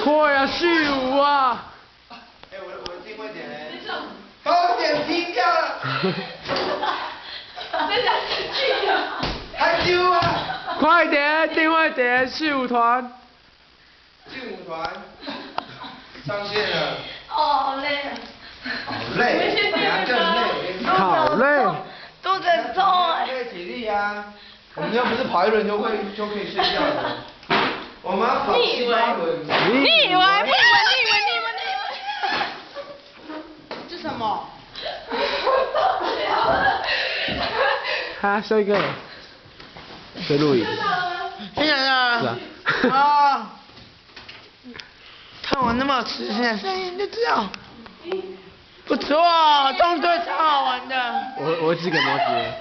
快啊，15啊！哎，我的定位点嘞？把我点踢掉了。真的是去了。还丢啊！快点，定位点，15团。15团。上线了。哦，好累啊。好累，娘更累。好累。肚子很痛哎。累体力啊！我们又不是跑1轮就可以睡觉的。我们要跑7、8轮。你以为？这什么？哈，下一个。在录影。真的是啊。啊。啊！看我那么有磁性的声音就知道。不错，动作超好玩的。我只给摩羯。